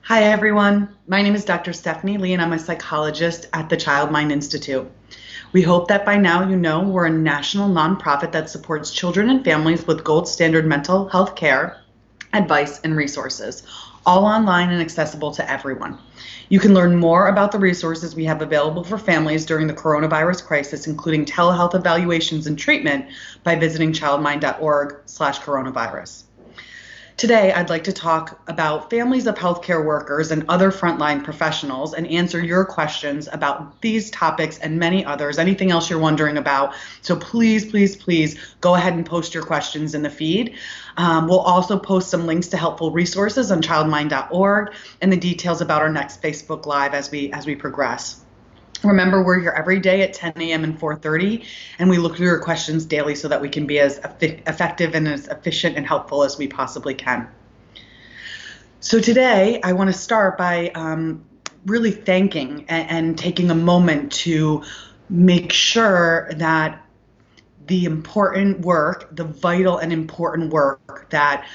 Hi, everyone. My name is Dr. Stephanie Lee, and I'm a psychologist at the Child Mind Institute. We hope that by now you know we're a national nonprofit that supports children and families with gold standard mental health care, advice, and resources, all online and accessible to everyone. You can learn more about the resources we have available for families during the coronavirus crisis, including telehealth evaluations and treatment, by visiting childmind.org/coronavirus. Today, I'd like to talk about families of healthcare workers and other frontline professionals and answer your questions about these topics and many others, anything else you're wondering about. So please go ahead and post your questions in the feed. We'll also post some links to helpful resources on childmind.org and the details about our next Facebook Live as we progress. Remember, we're here every day at 10 a.m. and 4:30, and we look through your questions daily so that we can be as effective and as efficient and helpful as we possibly can. So today, I want to start by really thanking and taking a moment to make sure that the important work, the vital and important work that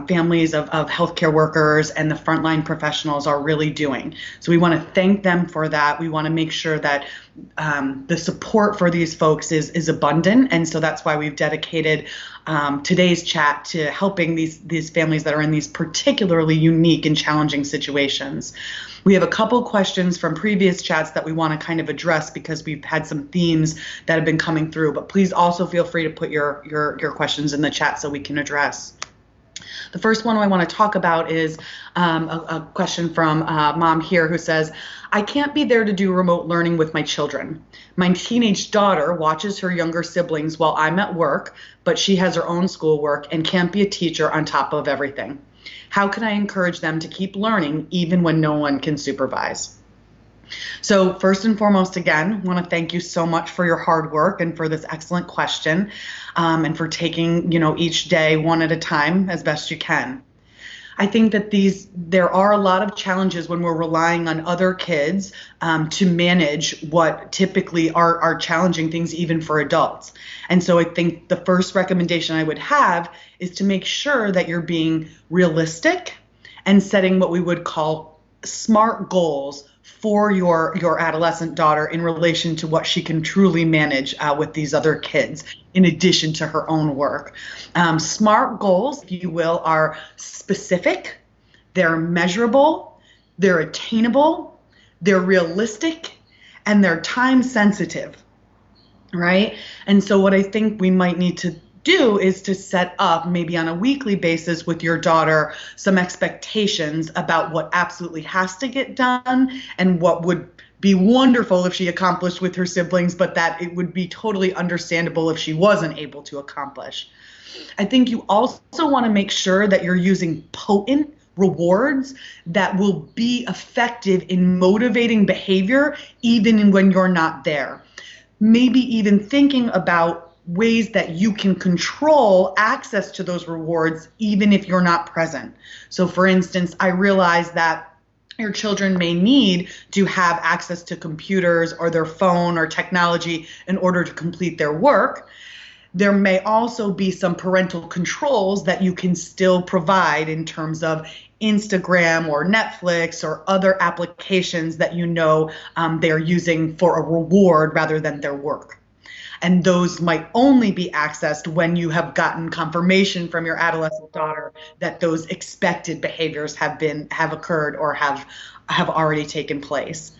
families of healthcare workers and the frontline professionals are really doing. So we want to thank them for that. We want to make sure that the support for these folks is abundant. And so that's why we've dedicated today's chat to helping these families that are in these particularly unique and challenging situations. We have a couple questions from previous chats that we want to kind of address because we've had some themes that have been coming through, but please also feel free to put your questions in the chat so we can address. The first one I want to talk about is a question from mom here who says, I can't be there to do remote learning with my children. My teenage daughter watches her younger siblings while I'm at work, but she has her own schoolwork and can't be a teacher on top of everything. How can I encourage them to keep learning even when no one can supervise? So first and foremost, again, I want to thank you so much for your hard work and for this excellent question, and for taking, each day one at a time as best you can. I think that there are a lot of challenges when we're relying on other kids to manage what typically are challenging things even for adults. And so I think the first recommendation I would have is to make sure that you're being realistic and setting what we would call SMART goals for your adolescent daughter in relation to what she can truly manage with these other kids, in addition to her own work. SMART goals, if you will, are specific, they're measurable, they're attainable, they're realistic, and they're time sensitive, right? And so what I think we might need to do is to set up, maybe on a weekly basis with your daughter, some expectations about what absolutely has to get done and what would be wonderful if she accomplished with her siblings, but that it would be totally understandable if she wasn't able to accomplish. I think you also want to make sure that you're using potent rewards that will be effective in motivating behavior even when you're not there. Maybe even thinking about ways that you can control access to those rewards even if you're not present. So for instance, I realize that your children may need to have access to computers or their phone or technology in order to complete their work. There may also be some parental controls that you can still provide in terms of Instagram or Netflix or other applications that they're using for a reward rather than their work. And those might only be accessed when you have gotten confirmation from your adolescent daughter that those expected behaviors have occurred or have already taken place.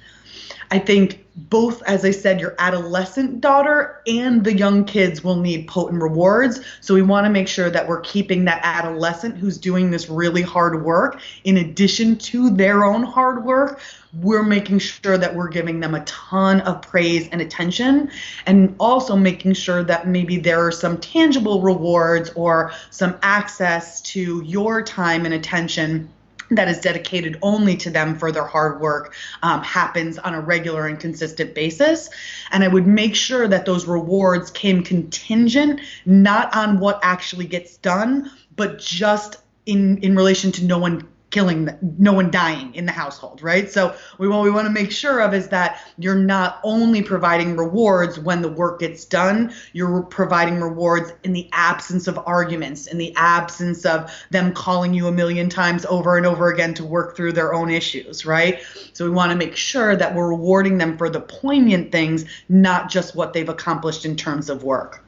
I think both, as I said, your adolescent daughter and the young kids will need potent rewards. So we want to make sure that we're keeping that adolescent who's doing this really hard work, in addition to their own hard work, we're making sure that we're giving them a ton of praise and attention, and also making sure that maybe there are some tangible rewards or some access to your time and attention that is dedicated only to them for their hard work happens on a regular and consistent basis. And I would make sure that those rewards came contingent, not on what actually gets done, but just in relation to no one no one dying in the household, right? So we want to make sure of is that you're not only providing rewards when the work gets done, you're providing rewards in the absence of arguments, in the absence of them calling you a million times over and over again to work through their own issues, right? So we want to make sure that we're rewarding them for the poignant things, not just what they've accomplished in terms of work.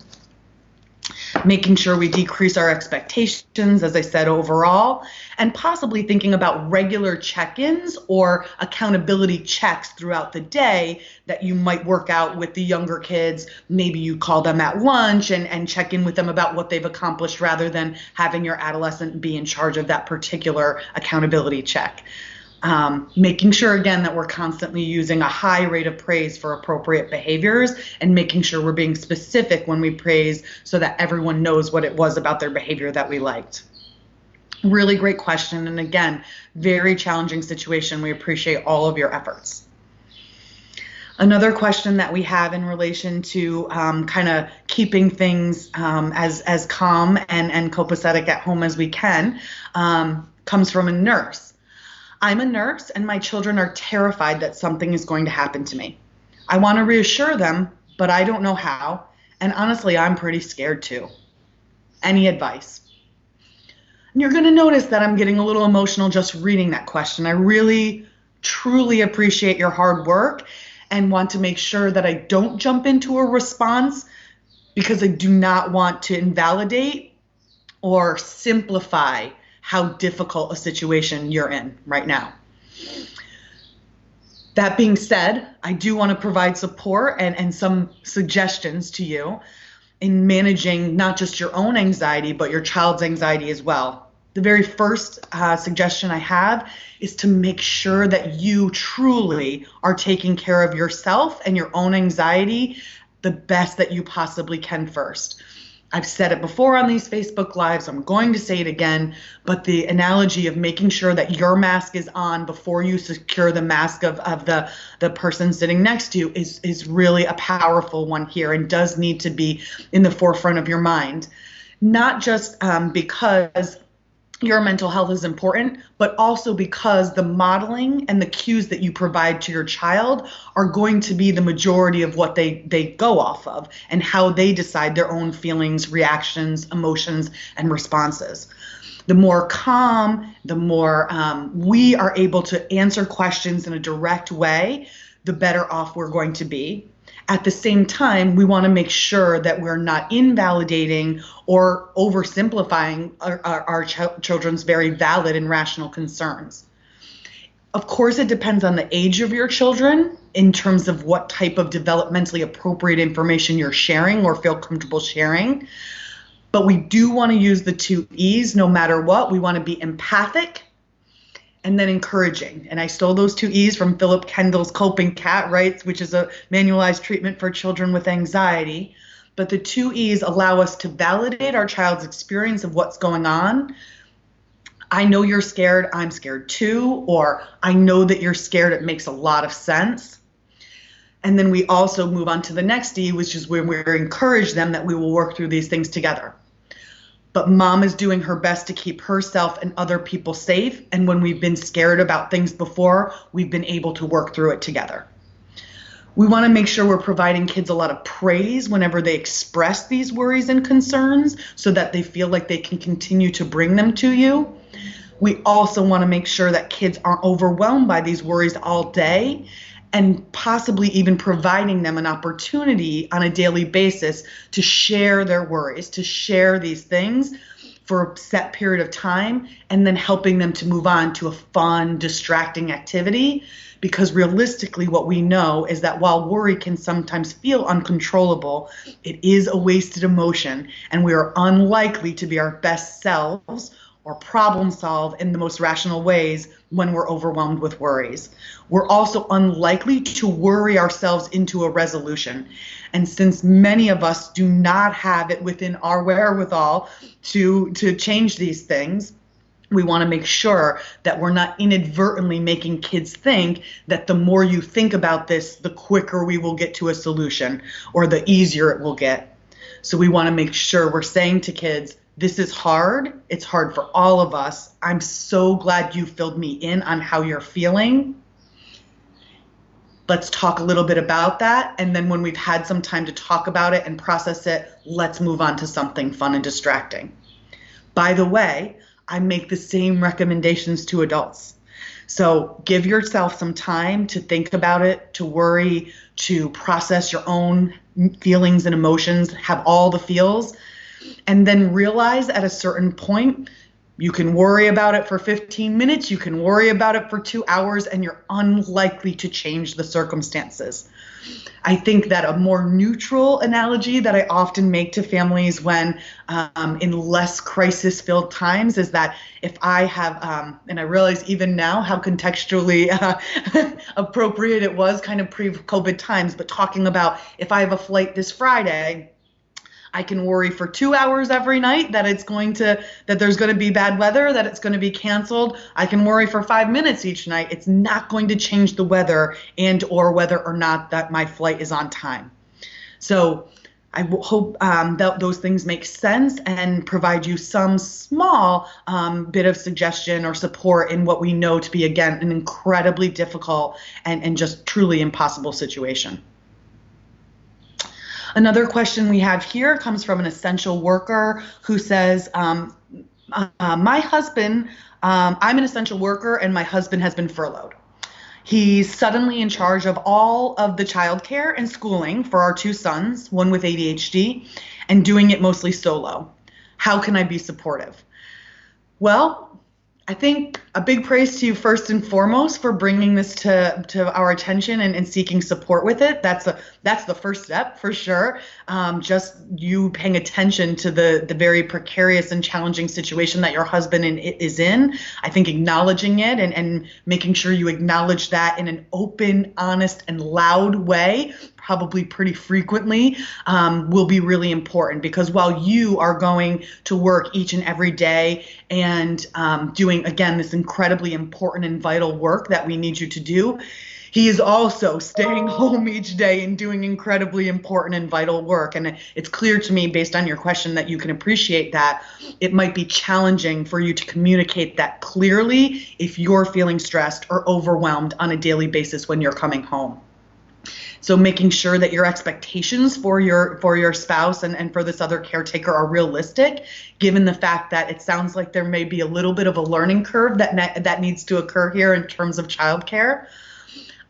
Making sure we decrease our expectations, as I said, overall, and possibly thinking about regular check-ins or accountability checks throughout the day that you might work out with the younger kids. Maybe you call them at lunch and check in with them about what they've accomplished rather than having your adolescent be in charge of that particular accountability check. Making sure, again, that we're constantly using a high rate of praise for appropriate behaviors and making sure we're being specific when we praise so that everyone knows what it was about their behavior that we liked. Really great question. And again, very challenging situation. We appreciate all of your efforts. Another question that we have in relation to kind of keeping things as calm and copacetic at home as we can comes from a nurse. I'm a nurse and my children are terrified that something is going to happen to me. I want to reassure them, but I don't know how. And honestly, I'm pretty scared too. Any advice? And you're going to notice that I'm getting a little emotional just reading that question. I really, truly appreciate your hard work and want to make sure that I don't jump into a response because I do not want to invalidate or simplify how difficult a situation you're in right now. That being said, I do want to provide support and some suggestions to you in managing not just your own anxiety, but your child's anxiety as well. The very first suggestion I have is to make sure that you truly are taking care of yourself and your own anxiety the best that you possibly can first. I've said it before on these Facebook Lives, I'm going to say it again, but the analogy of making sure that your mask is on before you secure the mask of the person sitting next to you is really a powerful one here and does need to be in the forefront of your mind. Not just because your mental health is important, but also because the modeling and the cues that you provide to your child are going to be the majority of what they go off of and how they decide their own feelings, reactions, emotions, and responses. The more calm, the more we are able to answer questions in a direct way, the better off we're going to be. At the same time, we want to make sure that we're not invalidating or oversimplifying our children's very valid and rational concerns. Of course, it depends on the age of your children in terms of what type of developmentally appropriate information you're sharing or feel comfortable sharing. But we do want to use the 2 E's no matter what. We want to be empathic and then encouraging. And I stole those 2 E's from Philip Kendall's Coping Cat, right, which is a manualized treatment for children with anxiety. But the 2 E's allow us to validate our child's experience of what's going on. I know you're scared, I'm scared too, or I know that you're scared, it makes a lot of sense. And then we also move on to the next E, which is where we encourage them that we will work through these things together. But mom is doing her best to keep herself and other people safe. And when we've been scared about things before, we've been able to work through it together. We want to make sure we're providing kids a lot of praise whenever they express these worries and concerns so that they feel like they can continue to bring them to you. We also want to make sure that kids aren't overwhelmed by these worries all day and possibly even providing them an opportunity on a daily basis to share their worries, to share these things for a set period of time, and then helping them to move on to a fun, distracting activity. Because realistically, what we know is that while worry can sometimes feel uncontrollable, it is a wasted emotion, and we are unlikely to be our best selves or problem solve in the most rational ways when we're overwhelmed with worries. We're also unlikely to worry ourselves into a resolution. And since many of us do not have it within our wherewithal to change these things, we want to make sure that we're not inadvertently making kids think that the more you think about this, the quicker we will get to a solution or the easier it will get. So we want to make sure we're saying to kids, This is hard. It's hard for all of us. I'm so glad you filled me in on how you're feeling. Let's talk a little bit about that. And then when we've had some time to talk about it and process it, let's move on to something fun and distracting. By the way, I make the same recommendations to adults. So give yourself some time to think about it, to worry, to process your own feelings and emotions, have all the feels, and then realize at a certain point, you can worry about it for 15 minutes, you can worry about it for 2 hours, and you're unlikely to change the circumstances. I think that a more neutral analogy that I often make to families when in less crisis-filled times is that if I have, and I realize even now how contextually appropriate it was kind of pre-COVID times, but talking about if I have a flight this Friday, I can worry for 2 hours every night that there's going to be bad weather, that it's going to be canceled. I can worry for 5 minutes each night. It's not going to change the weather and or whether or not that my flight is on time. So I hope that those things make sense and provide you some small bit of suggestion or support in what we know to be, again, an incredibly difficult and just truly impossible situation. Another question we have here comes from an essential worker who says, my husband, I'm an essential worker and my husband has been furloughed. He's suddenly in charge of all of the childcare and schooling for our 2 sons, one with ADHD, and doing it mostly solo. How can I be supportive? Well, I think a big praise to you first and foremost for bringing this to our attention and seeking support with it. That's the first step for sure. Just you paying attention to the very precarious and challenging situation that your husband is in. I think acknowledging it and making sure you acknowledge that in an open, honest, and loud way, probably pretty frequently, will be really important, because while you are going to work each and every day and doing, again, this incredibly important and vital work that we need you to do, he is also staying home each day and doing incredibly important and vital work. And it's clear to me, based on your question, that you can appreciate that it might be challenging for you to communicate that clearly if you're feeling stressed or overwhelmed on a daily basis when you're coming home. So making sure that your expectations for your spouse and for this other caretaker are realistic, given the fact that it sounds like there may be a little bit of a learning curve that needs to occur here in terms of childcare.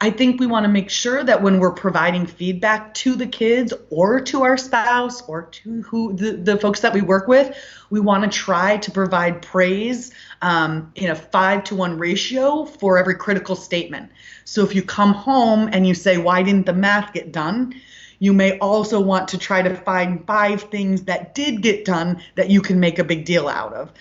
I think we want to make sure that when we're providing feedback to the kids or to our spouse or to the folks that we work with, we want to try to provide praise in a 5-to-1 ratio for every critical statement. So if you come home and you say, why didn't the math get done? You may also want to try to find 5 things that did get done that you can make a big deal out of.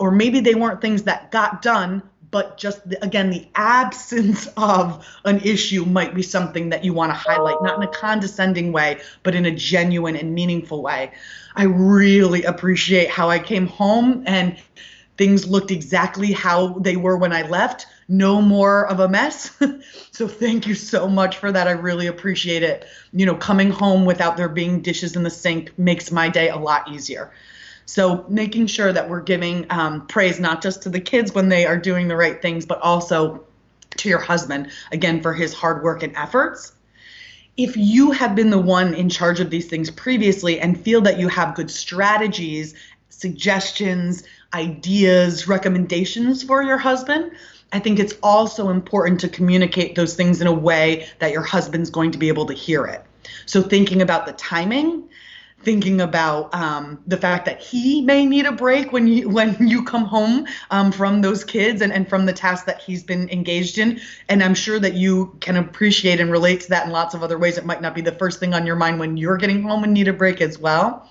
Or maybe they weren't things that got done, but just, again, the absence of an issue might be something that you want to highlight, not in a condescending way, but in a genuine and meaningful way. I really appreciate how I came home and things looked exactly how they were when I left. No more of a mess. So thank you so much for that. I really appreciate it. Coming home without there being dishes in the sink makes my day a lot easier. So making sure that we're giving praise not just to the kids when they are doing the right things, but also to your husband, again, for his hard work and efforts. If you have been the one in charge of these things previously and feel that you have good strategies, suggestions, ideas, recommendations for your husband, I think it's also important to communicate those things in a way that your husband's going to be able to hear it. So thinking about the timing, thinking about the fact that he may need a break when you come home from those kids and from the tasks that he's been engaged in. And I'm sure that you can appreciate and relate to that in lots of other ways. It might not be the first thing on your mind when you're getting home and need a break as well.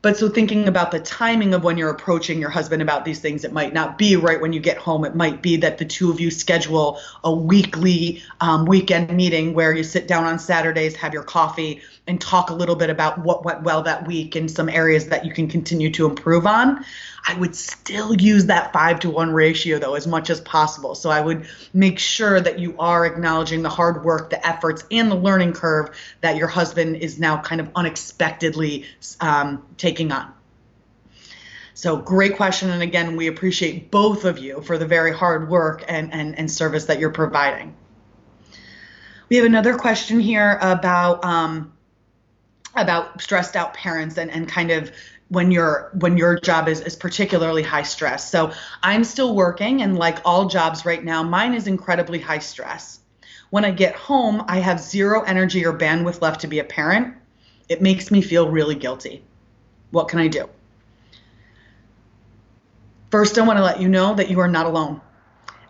But so thinking about the timing of when you're approaching your husband about these things, it might not be right when you get home. It might be that the two of you schedule a weekly weekend meeting where you sit down on Saturdays, have your coffee, and talk a little bit about what went well that week and some areas that you can continue to improve on. I would still use that 5-to-1 ratio, though, as much as possible. So I would make sure that you are acknowledging the hard work, the efforts, and the learning curve that your husband is now kind of unexpectedly taking on. So great question. And again, we appreciate both of you for the very hard work and service that you're providing. We have another question here about stressed out parents and kind of when your job is particularly high stress. So I'm still working, and like all jobs right now, mine is incredibly high stress. When I get home, I have zero energy or bandwidth left to be a parent. It makes me feel really guilty. What can I do? First, I want to let you know that you are not alone.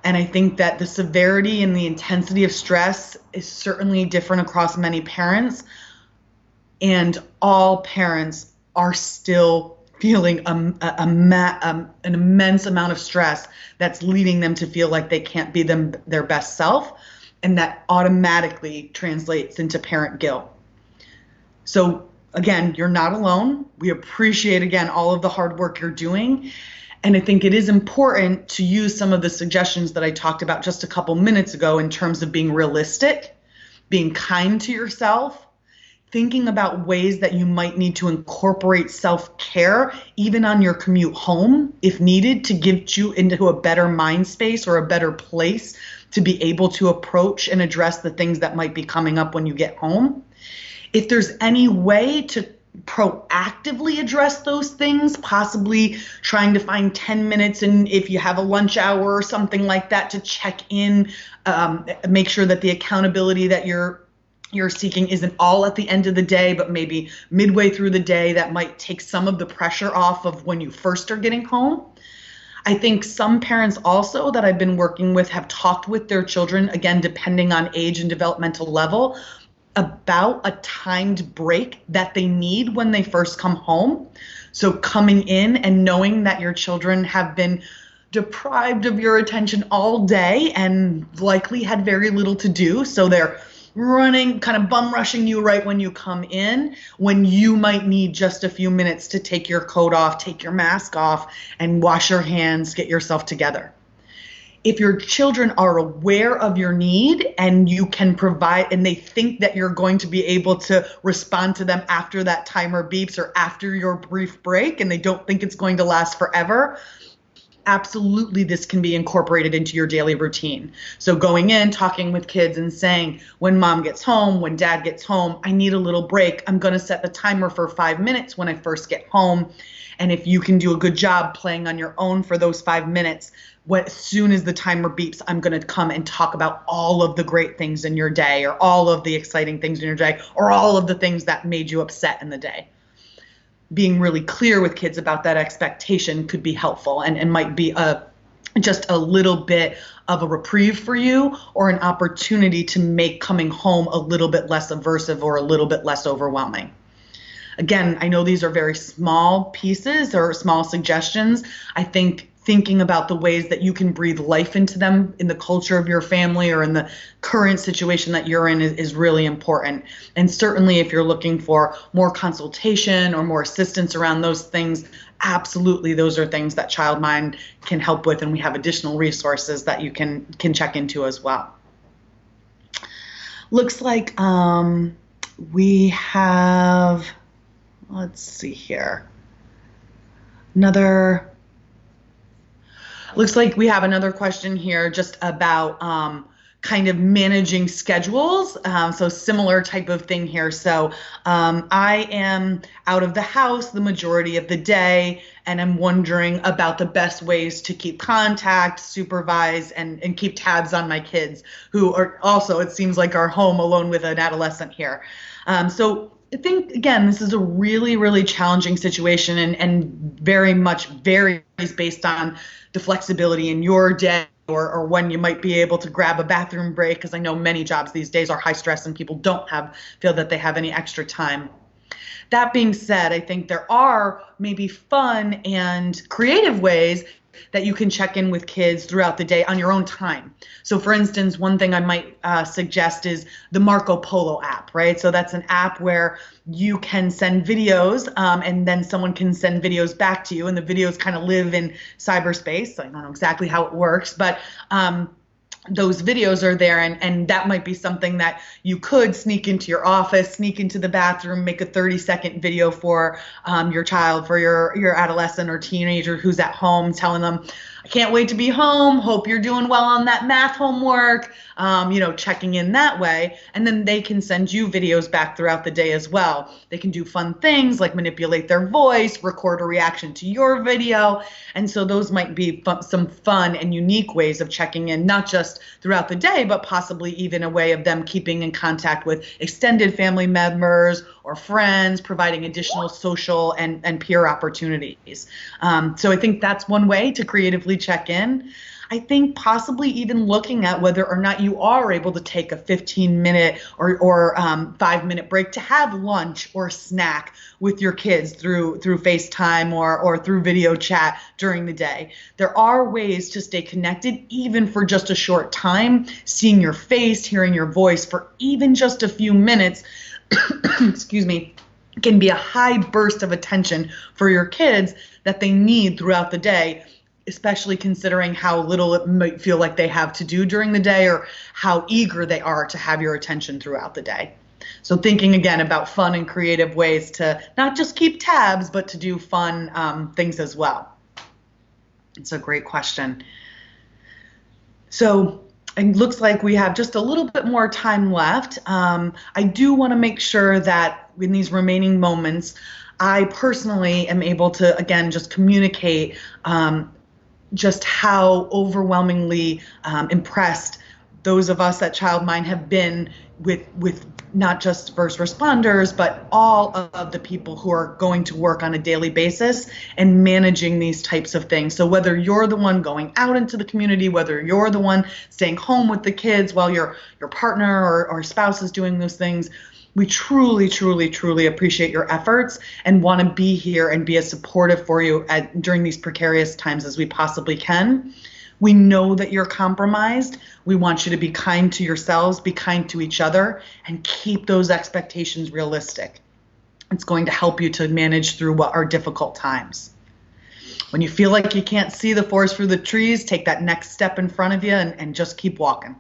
And I think that the severity and the intensity of stress is certainly different across many parents. And all parents are still feeling an immense amount of stress that's leading them to feel like they can't be their best self. And that automatically translates into parent guilt. So again, you're not alone. We appreciate, again, all of the hard work you're doing. And I think it is important to use some of the suggestions that I talked about just a couple minutes ago in terms of being realistic, being kind to yourself, thinking about ways that you might need to incorporate self-care, even on your commute home, if needed, to get you into a better mind space or a better place to be able to approach and address the things that might be coming up when you get home. If there's any way to proactively address those things, possibly trying to find 10 minutes, and if you have a lunch hour or something like that, to check in, make sure that the accountability that you're seeking isn't all at the end of the day, but maybe midway through the day, that might take some of the pressure off of when you first are getting home. I think some parents also that I've been working with have talked with their children, again, depending on age and developmental level, about a timed break that they need when they first come home. So coming in and knowing that your children have been deprived of your attention all day and likely had very little to do. So they're running, kind of bum rushing you right when you come in, when you might need just a few minutes to take your coat off, take your mask off, and wash your hands, get yourself together. If your children are aware of your need and you can provide, and they think that you're going to be able to respond to them after that timer beeps or after your brief break, and they don't think it's going to last forever, absolutely this can be incorporated into your daily routine. So going in, talking with kids and saying, when mom gets home, when dad gets home, I need a little break. I'm going to set the timer for 5 minutes when I first get home. And if you can do a good job playing on your own for those 5 minutes, as soon as the timer beeps, I'm going to come and talk about all of the great things in your day, or all of the exciting things in your day, or all of the things that made you upset in the day. Being really clear with kids about that expectation could be helpful and might be just a little bit of a reprieve for you, or an opportunity to make coming home a little bit less aversive or a little bit less overwhelming. Again, I know these are very small pieces or small suggestions. I think thinking about the ways that you can breathe life into them in the culture of your family or in the current situation that you're in is really important. And certainly if you're looking for more consultation or more assistance around those things, absolutely those are things that ChildMind can help with, and we have additional resources that you can check into as well. Looks like we have, let's see here, looks like we have another question here just about kind of managing schedules. So similar type of thing here. So I am out of the house the majority of the day, and I'm wondering about the best ways to keep contact, supervise, and keep tabs on my kids, who are also, it seems like, are home alone with an adolescent here. So I think, again, this is a really, really challenging situation, and very much varies based on the flexibility in your day or when you might be able to grab a bathroom break, because I know many jobs these days are high stress and people don't feel that they have any extra time. That being said, I think there are maybe fun and creative ways that you can check in with kids throughout the day on your own time. So for instance, one thing I might suggest is the Marco Polo app, right? So that's an app where you can send videos and then someone can send videos back to you, and the videos kind of live in cyberspace. I don't know exactly how it works, but those videos are there, and that might be something that you could sneak into your office, sneak into the bathroom, make a 30-second video for your child, for your adolescent or teenager who's at home, telling them, I can't wait to be home, hope you're doing well on that math homework, checking in that way. And then they can send you videos back throughout the day as well. They can do fun things like manipulate their voice, record a reaction to your video. And so those might be some fun and unique ways of checking in, not just throughout the day, but possibly even a way of them keeping in contact with extended family members or friends, providing additional social and peer opportunities. So I think that's one way to creatively check in. I think possibly even looking at whether or not you are able to take a 15-minute or 5-minute break to have lunch or snack with your kids through FaceTime or through video chat during the day. There are ways to stay connected even for just a short time. Seeing your face, hearing your voice for even just a few minutes, excuse me, can be a high burst of attention for your kids that they need throughout the day, especially considering how little it might feel like they have to do during the day or how eager they are to have your attention throughout the day. So thinking again about fun and creative ways to not just keep tabs, but to do fun things as well. It's a great question. So it looks like we have just a little bit more time left. I do want to make sure that in these remaining moments, I personally am able to, again, just communicate just how overwhelmingly impressed those of us at ChildMind have been with not just first responders, but all of the people who are going to work on a daily basis and managing these types of things. So whether you're the one going out into the community, whether you're the one staying home with the kids while your partner or spouse is doing those things, we truly, truly, truly appreciate your efforts and want to be here and be as supportive for you during these precarious times as we possibly can. We know that you're compromised. We want you to be kind to yourselves, be kind to each other, and keep those expectations realistic. It's going to help you to manage through what are difficult times. When you feel like you can't see the forest through the trees, take that next step in front of you and just keep walking.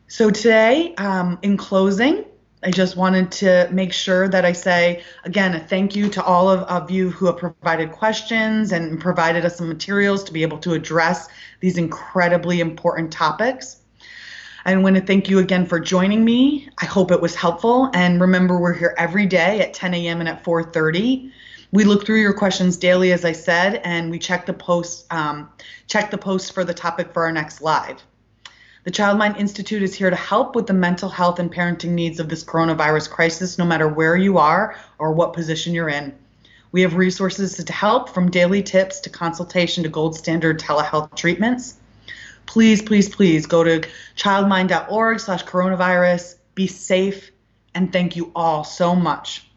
So today, in closing, I just wanted to make sure that I say, again, a thank you to all of you who have provided questions and provided us some materials to be able to address these incredibly important topics. I want to thank you again for joining me. I hope it was helpful. And remember, we're here every day at 10 a.m. and at 4:30. We look through your questions daily, as I said, and we check the post for the topic for our next live. The ChildMind Institute is here to help with the mental health and parenting needs of this coronavirus crisis, no matter where you are or what position you're in. We have resources to help, from daily tips to consultation to gold standard telehealth treatments. Please, please, please go to childmind.org/coronavirus. Be safe, and thank you all so much.